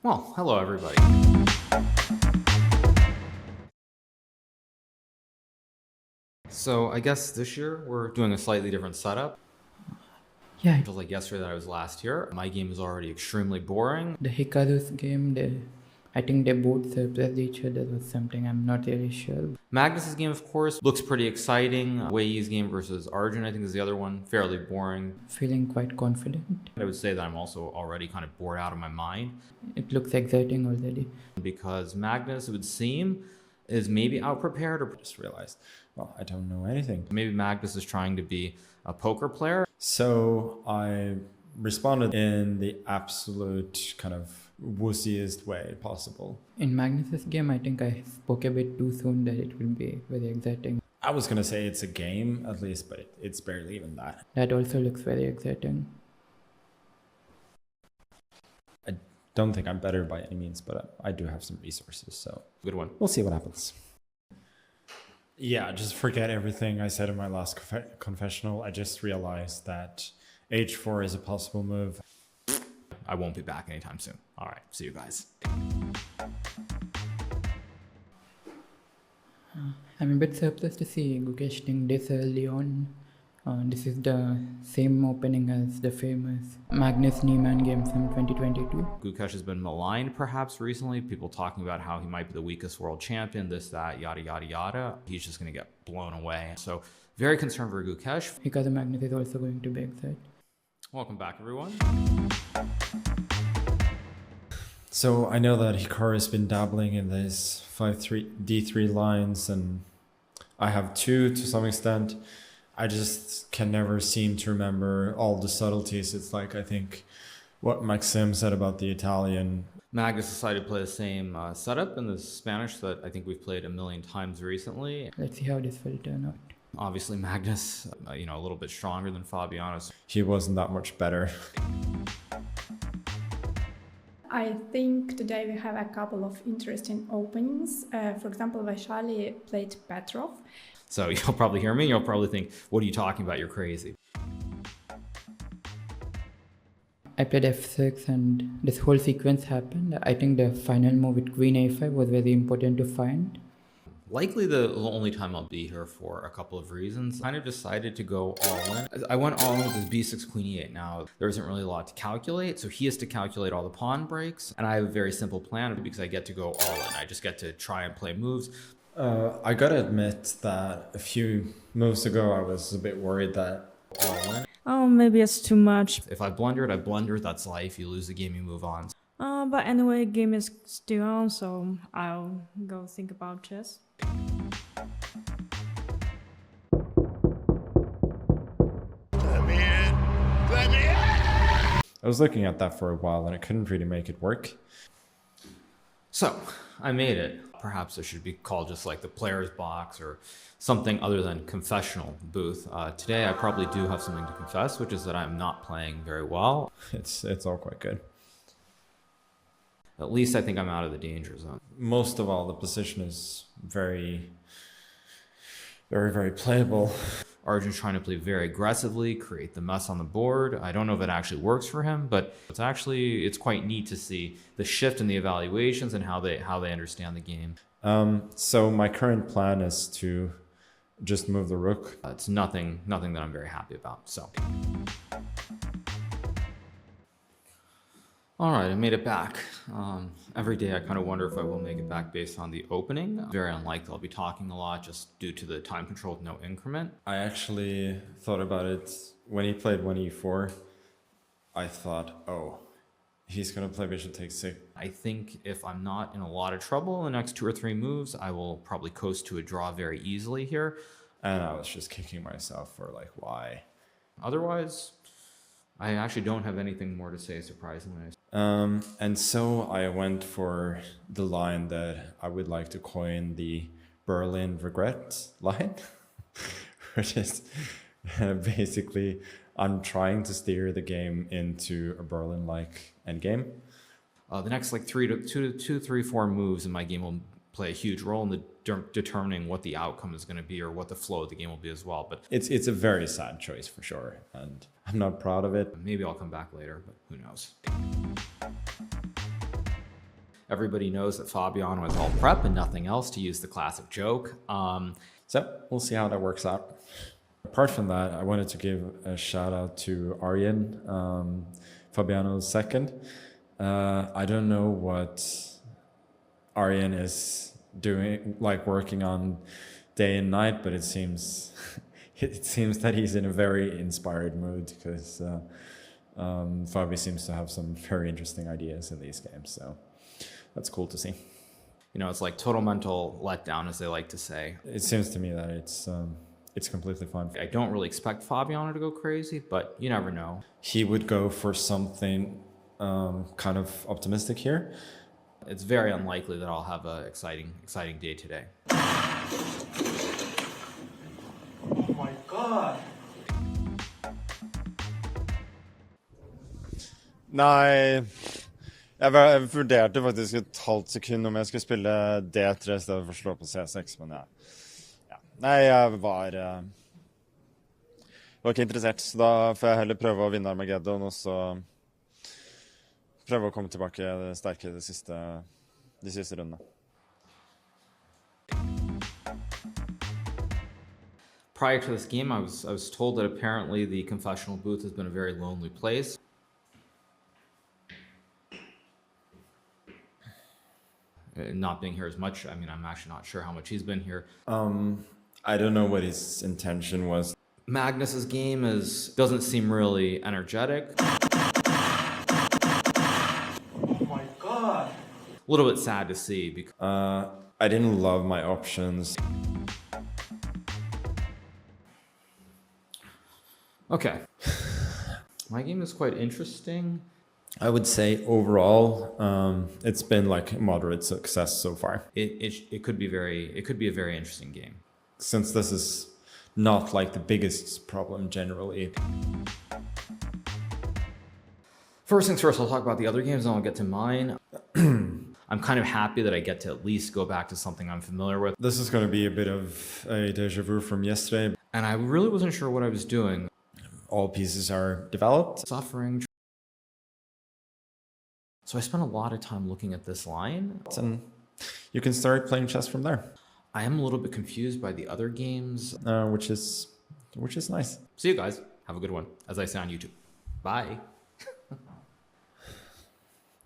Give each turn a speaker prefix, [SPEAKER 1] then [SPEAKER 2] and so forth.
[SPEAKER 1] Well, hello everybody. So I guess this year we're doing a slightly different setup.
[SPEAKER 2] Yeah,
[SPEAKER 1] It was like yesterday that I was last here. My game is already extremely boring.
[SPEAKER 2] the Hikaru's game, I think they both surpassed each other or something. I'm not really sure.
[SPEAKER 1] Magnus's game, of course, looks pretty exciting. Wei's game versus Arjun, I think, is the other one. Fairly boring.
[SPEAKER 2] Feeling quite confident.
[SPEAKER 1] I would say that I'm also already kind of bored out of my mind
[SPEAKER 2] It looks exciting already.
[SPEAKER 1] because Magnus, it would seem, is maybe out-prepared or
[SPEAKER 3] Just realized, well, I don't know anything.
[SPEAKER 1] maybe Magnus is trying to be a poker player.
[SPEAKER 3] So I responded in the absolute kind of wussiest way possible.
[SPEAKER 2] In Magnus's game, I think I spoke a bit too soon that it will be very exciting.
[SPEAKER 3] I was going to say it's a game at least, but it's barely even that.
[SPEAKER 2] That also looks very exciting.
[SPEAKER 3] I don't think I'm better by any means, but I do have some resources, so
[SPEAKER 1] Good one.
[SPEAKER 3] we'll see what happens. Yeah, just forget everything I said in my last confessional. I just realized that h4 is a possible move.
[SPEAKER 1] I won't be back anytime soon. All right, see you guys.
[SPEAKER 2] I'm a bit surprised to see Gukesh think this early on. This is the same opening as the famous Magnus Niemann game from 2022.
[SPEAKER 1] Gukesh has been maligned perhaps recently. People talking about how he might be the weakest world champion, this, that, yada, yada, yada. He's just going to get blown away. So very concerned for Gukesh.
[SPEAKER 2] Hikaru Magnus is also going to be excited.
[SPEAKER 1] Welcome back, everyone.
[SPEAKER 3] So I know that Hikaru has been dabbling in these 5-3 D3 lines, and I have two to some extent. I just can never seem to remember all the subtleties. It's like, I think, what Maxim said about the Italian.
[SPEAKER 1] Magnus decided to play the same setup in the Spanish that I think we've played a million times recently.
[SPEAKER 2] Let's see how this will turn out.
[SPEAKER 1] Obviously, Magnus, a little bit stronger than Fabiano.
[SPEAKER 3] He wasn't that much better.
[SPEAKER 4] I think today we have a couple of interesting openings. For example, Vaishali played Petrov.
[SPEAKER 1] So you'll probably hear me. You'll probably think, what are you talking about? You're crazy.
[SPEAKER 2] I played f6 and this whole sequence happened. I think the final move with queen a5 was very important to find.
[SPEAKER 1] Likely the only time I'll be here for a couple of reasons. I kind of decided to go all in. I went all in with this b6 queen e8. Now, there isn't really a lot to calculate, so he has to calculate all the pawn breaks. And I have a very simple plan because I get to go all in. I just get to try and play moves.
[SPEAKER 3] I gotta admit that a few moves ago I was a bit worried that
[SPEAKER 1] All in.
[SPEAKER 5] Oh, maybe it's too much.
[SPEAKER 1] If I blundered, I blundered. That's life. You lose the game, you move on.
[SPEAKER 5] But anyway, game is still on, so I'll go think about chess.
[SPEAKER 3] I was looking at that for a while and I couldn't really make it work.
[SPEAKER 1] So I made it. Perhaps it should be called just like the player's box or something other than confessional booth. Today I probably do have something to confess, which is that I'm not playing very well.
[SPEAKER 3] It's all quite good.
[SPEAKER 1] At least I think I'm out of the danger zone.
[SPEAKER 3] Most of all, the position is very, very playable.
[SPEAKER 1] Arjun's trying to play very aggressively, create the mess on the board. I don't know if it actually works for him, but it's quite neat to see the shift in the evaluations and how they understand the game.
[SPEAKER 3] So my current plan is to just move the rook.
[SPEAKER 1] It's nothing that I'm very happy about. So, all right, I made it back. Every day I kind of wonder if I will make it back based on the opening. Very unlikely. I'll be talking a lot just due to the time control with no increment.
[SPEAKER 3] I actually thought about it when he played 1e4. I thought, oh, he's going to play bishop takes 6.
[SPEAKER 1] I think if I'm not in a lot of trouble in the next 2 or 3 moves, I will probably coast to a draw very easily here.
[SPEAKER 3] And I was just kicking myself for like, why?
[SPEAKER 1] Otherwise, I actually don't have anything more to say, surprisingly.
[SPEAKER 3] And so I went for the line that I would like to coin the Berlin regret line, which is basically I'm trying to steer the game into a Berlin-like endgame.
[SPEAKER 1] The next like 2, 3, 4 moves in my game will play a huge role in the determining what the outcome is going to be or what the flow of the game will be as well. But
[SPEAKER 3] it's a very sad choice for sure, and I'm not proud of it.
[SPEAKER 1] maybe I'll come back later, but who knows. Everybody knows that Fabiano is all prep and nothing else, to use the classic joke.
[SPEAKER 3] So we'll see how that works out. Apart from that, I wanted to give a shout out to Arjen, Fabiano's second. I don't know what Arjen is doing, like working on day and night, but it seems that he's in a very inspired mood, because Fabi seems to have some very interesting ideas in these games. So that's cool to see.
[SPEAKER 1] You know, it's like total mental letdown, as they like to say.
[SPEAKER 3] It seems to me that it's completely fine.
[SPEAKER 1] I don't really expect Fabiano to go crazy, but you never know.
[SPEAKER 3] He would go for something kind of optimistic here.
[SPEAKER 1] It's very unlikely that I'll have an exciting day today.
[SPEAKER 6] Oh my god! Nei, jeg vurderte faktisk et halvt sekund om jeg skulle spille D3 i stedet for å slå på C6, men ja. Nei, jeg var ikke interessert, så da får jeg heller prøve å vinne Armageddon, og så prøve å komme tilbake sterkere de siste rundene.
[SPEAKER 1] Prior to this game, I was told that apparently the confessional booth has been a very lonely place. Not being here as much, I mean, I'm actually not sure how much he's been here.
[SPEAKER 3] I don't know what his intention was.
[SPEAKER 1] Magnus's game doesn't seem really energetic.
[SPEAKER 6] Oh my god!
[SPEAKER 1] A little bit sad to see because
[SPEAKER 3] I didn't love my options.
[SPEAKER 1] okay. My game is quite interesting.
[SPEAKER 3] I would say overall, it's been like moderate success so far.
[SPEAKER 1] It could be a very interesting game.
[SPEAKER 3] Since this is not like the biggest problem generally.
[SPEAKER 1] First things first, I'll talk about the other games and I'll get to mine. I'm kind of happy that I get to at least go back to something I'm familiar with.
[SPEAKER 3] This is going to be a bit of a deja vu from yesterday.
[SPEAKER 1] And I really wasn't sure what I was doing.
[SPEAKER 3] All pieces are developed.
[SPEAKER 1] Suffering. So I spent a lot of time looking at this line.
[SPEAKER 3] And you can start playing chess from there.
[SPEAKER 1] I am a little bit confused by the other games.
[SPEAKER 3] Which is nice.
[SPEAKER 1] See you guys. Have a good one, as I say on YouTube. Bye.